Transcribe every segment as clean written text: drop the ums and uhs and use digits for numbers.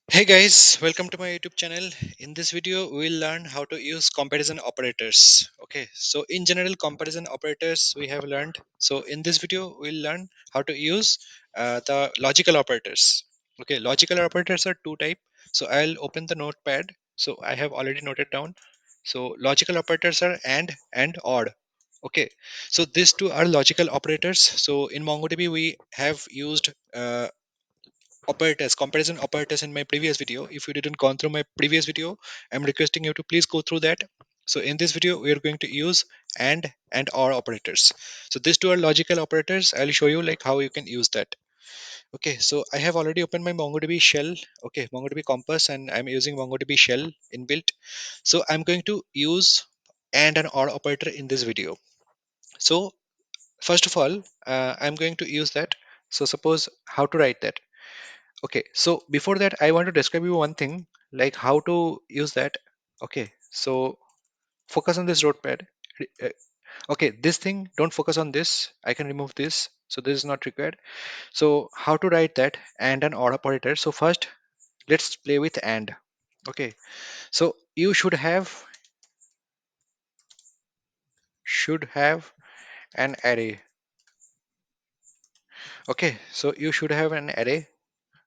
Hey guys, welcome to my YouTube channel. In this video, we'll learn how to use comparison operators. Okay, so in general, comparison operators we have learned. So in this video, we'll learn how to use the logical operators. Okay, logical operators are two type. So I'll open the notepad. So I have already noted down. So logical operators are and OR. Okay, so these two are logical operators. So in MongoDB, we have used operators, comparison operators in my previous video. If you didn't gone through my previous video, I'm requesting you to please go through that. So in this video we are going to use and or operators. So these two are logical operators. I'll show you like how you can use that. Okay, so I have already opened my MongoDB shell. Okay, MongoDB compass, and I'm using MongoDB shell inbuilt. So I'm going to use and an or operator in this video. So first of all, I'm going to use that. So suppose how to write that. Okay, so before that, I want to describe you one thing, like how to use that. Okay, so focus on this notepad. Uh, Okay, this thing, don't focus on this. I can remove this. So this is not required. So how to write that and an or operator. So first, let's play with and. Okay, so you should have an array. Okay, so you should have an array.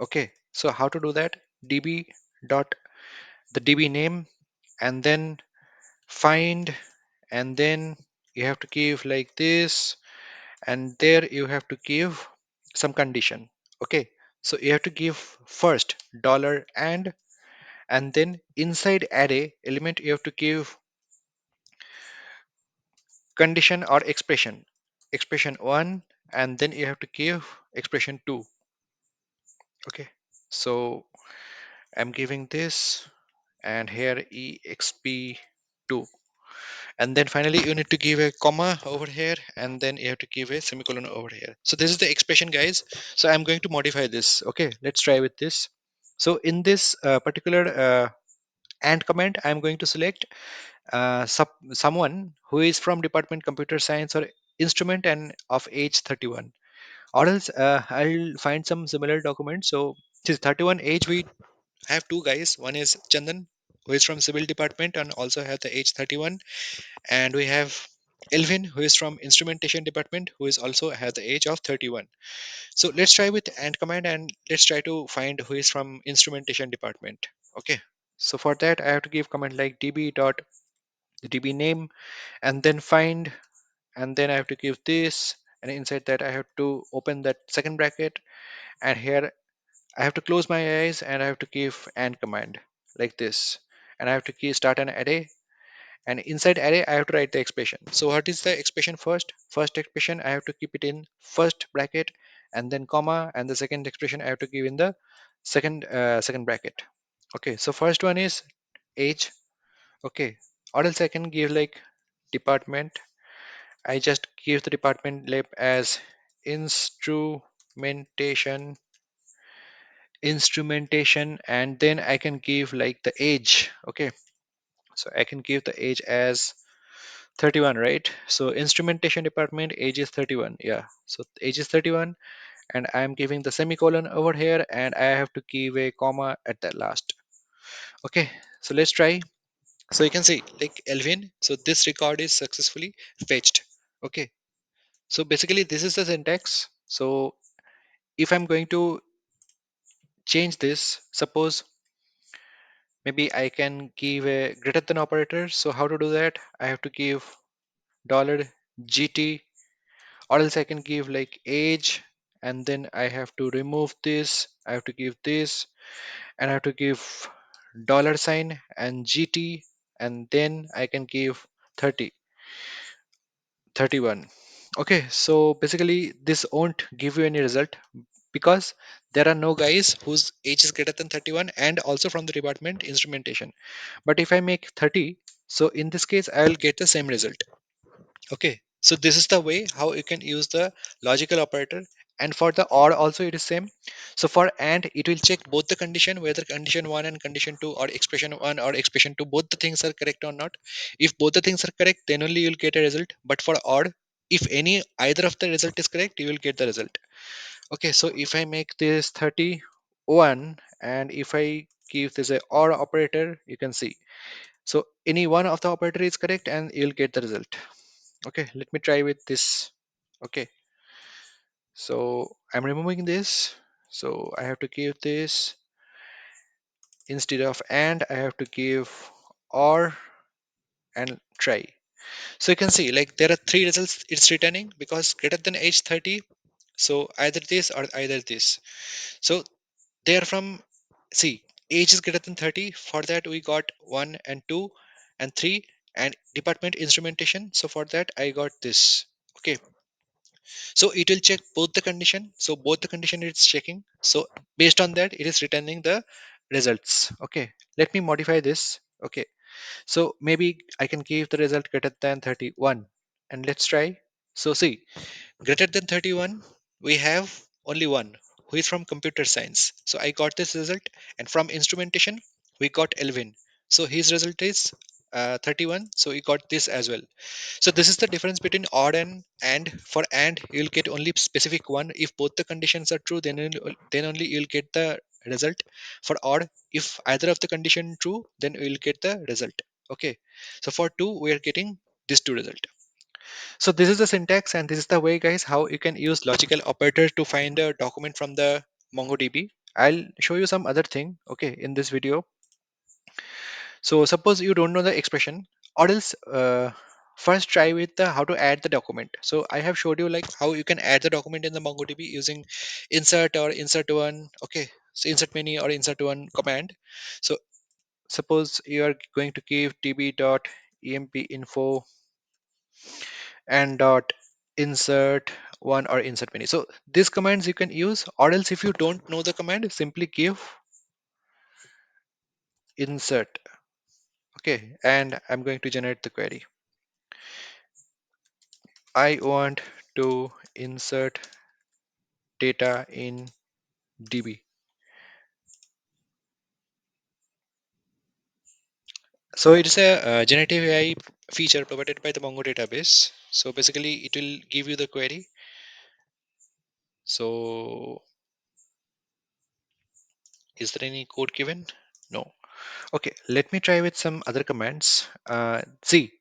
Okay, so how to do that? DB dot the DB name, and then find, and then you have to give like this, and there you have to give some condition. Okay, so you have to give first dollar and then inside array element you have to give condition or expression 1, and then you have to give expression 2. Okay, so I'm giving this, and here exp2, and then finally you need to give a comma over here, and then you have to give a semicolon over here. So this is the expression, guys. So I'm going to modify this. Okay, let's try with this. So in this particular and command, I'm going to select someone who is from department computer science or instrument and of age 31, or else I'll find some similar document. So this 31 age, we have two guys. One is Chandan, who is from civil department and also have the age 31, and we have Elvin, who is from instrumentation department, who is also has the age of 31. So let's try with and command, and let's try to find who is from instrumentation department. Okay, so for that I have to give command like db dot the db name, and then find, and then I have to give this, and inside that I have to open that second bracket, and here I have to close my eyes, and I have to give and command like this, and I have to key start an array, and inside array I have to write the expression. So what is the expression? First expression I have to keep it in first bracket, and then comma, and the second expression I have to give in the second bracket. Okay, so first one is age. Okay, or else I can give like department. I just give the department lab as instrumentation, and then I can give like the age. Okay, so I can give the age as 31, right? So instrumentation department age is 31. Yeah, so age is 31, and I'm giving the semicolon over here, and I have to give a comma at the last. Okay, so let's try. So you can see like Elvin, so this record is successfully fetched. Okay, so basically this is the syntax. So if I'm going to change this, suppose maybe I can give a greater than operator. So how to do that? I have to give dollar $GT, or else I can give like age, and then I have to remove this. I have to give this, and I have to give dollar sign and GT, and then I can give 30, 31. Okay, so basically this won't give you any result because there are no guys whose age is greater than 31 and also from the department instrumentation. But if I make 30, so in this case I will get the same result. Okay, so this is the way how you can use the logical operator. And for the or also it is same. So for and it will check both the condition, whether condition 1 and condition 2 or expression 1 or expression 2, both the things are correct or not. If both the things are correct, then only you'll get a result. But for or, if any either of the result is correct, you will get the result. Okay, so if I make this 30, 1, and if I give this a or operator, you can see. So any one of the operator is correct and you'll get the result. Okay, let me try with this. Okay, so I'm removing this. So I have to give this instead of and I have to give or and try. So you can see like there are three results it's returning because greater than age 30. So either this or either this. So they are from, see, age is greater than 30. For that we got 1 and 2 and 3 and department instrumentation. So for that I got this. Okay, so it will check both the condition. So both the condition it's checking. So based on that it is returning the results. Okay, let me modify this. Okay, so maybe I can give the result greater than 31 and let's try. So see, greater than 31, we have only one who is from computer science. So I got this result, and from instrumentation, we got 11. So his result is 31. So he got this as well. So this is the difference between odd and. For and, you'll get only specific one. If both the conditions are true, then only you'll get the result. For odd, if either of the condition true, then you'll get the result. Okay. So for two, we are getting these two result. So this is the syntax and this is the way guys how you can use logical operator to find a document from the MongoDB. I'll show you some other thing, okay, in this video. So suppose you don't know the expression or else first try with the how to add the document. So I have showed you like how you can add the document in the MongoDB using insert or insert one, okay, so insert many or insert one command. So suppose you are going to give db.emp info and dot insert one or insert many. So these commands you can use, or else if you don't know the command, simply give insert. Okay, and I'm going to generate the query. I want to insert data in DB. So it is a generative AI feature provided by the Mongo database. So basically it will give you the query. So is there any code given? No. Okay, let me try with some other commands. See,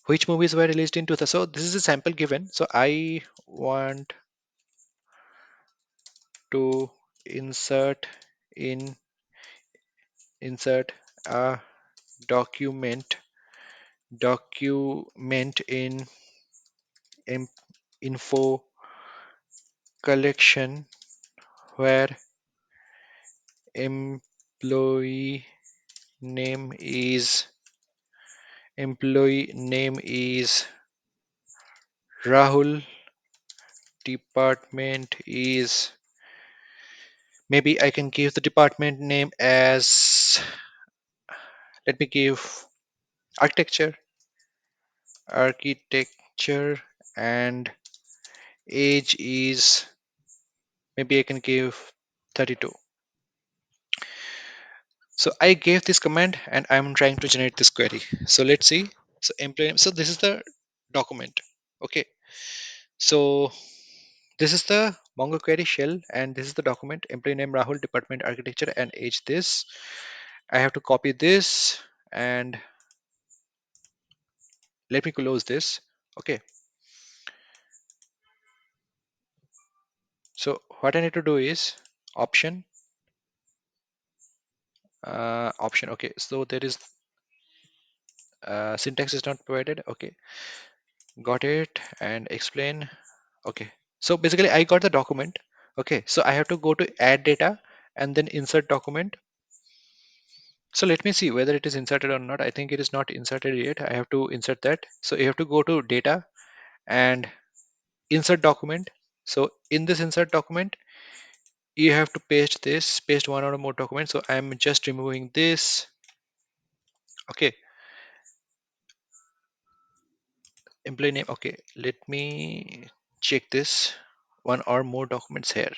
which movies were released in 2000. So this is a sample given. So I want to insert in insert a document in im- info collection where employee name is employee name is Rahul, department is, maybe I can give the department name as, let me give architecture, architecture, and age is, maybe I can give 32. So I gave this command and I'm trying to generate this query. So let's see. So employee name. So this is the document. Okay. So this is the Mongo query shell and this is the document, employee name Rahul, department architecture, and age this. I have to copy this and let me close this. Okay. So what I need to do is option, option. Okay. So there is syntax is not provided. Okay, got it. And explain. Okay, so basically I got the document. Okay, so I have to go to add data and then insert document. So let me see whether it is inserted or not. I think it is not inserted yet. I have to insert that. So you have to go to data and insert document. So in this insert document you have to paste one or more document. So I'm just removing this. Okay, employee name. Okay, let me check this, one or more documents here.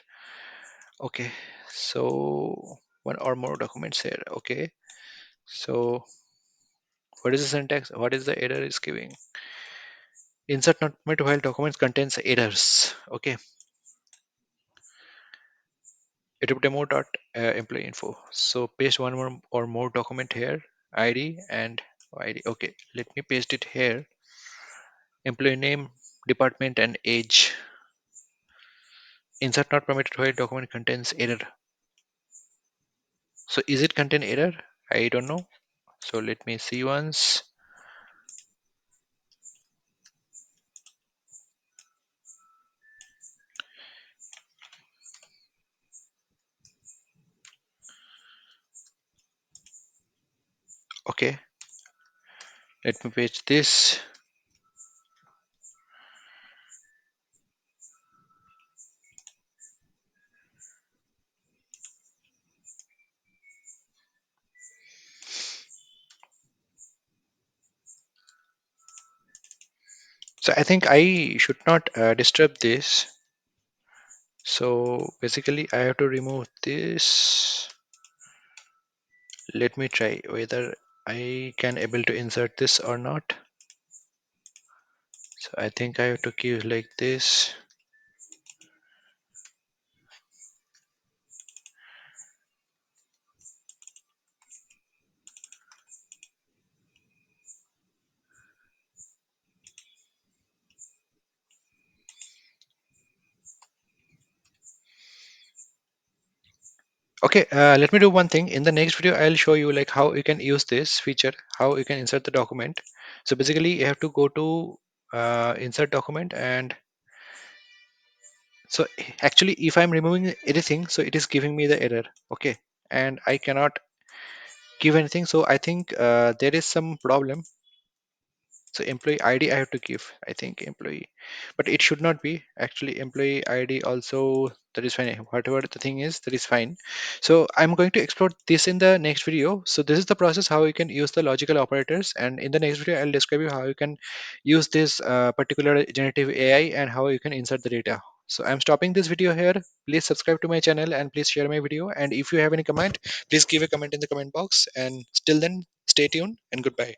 Okay, so one or more documents here. Okay, so what is the syntax, what is the error is giving? Insert not met while documents contains errors. Okay, youtube demo dot employee info. So paste one more or more document here, id and id. Okay, let me paste it here. Employee name, department and age. Insert not permitted where document contains error. So is it contain error? I don't know. So let me see once. Okay, let me paste this. So I think I should not disturb this. So basically I have to remove this. Let me try whether I can able to insert this or not. So I think I have to keep like this. Okay, let me do one thing. In the next video, I'll show you like how you can use this feature, how you can insert the document. So basically, you have to go to insert document, and so actually, if I'm removing anything, so it is giving me the error. Okay, and I cannot give anything. So I think there is some problem. So employee ID I have to give, I think employee, but it should not be actually employee ID also. That is fine. Whatever the thing is, that is fine. So I'm going to explore this in the next video. So this is the process how you can use the logical operators, and in the next video I'll describe you how you can use this particular generative AI and how you can insert the data. So I'm stopping this video here. Please subscribe to my channel and please share my video. And if you have any comment, please give a comment in the comment box. And till then, stay tuned and goodbye.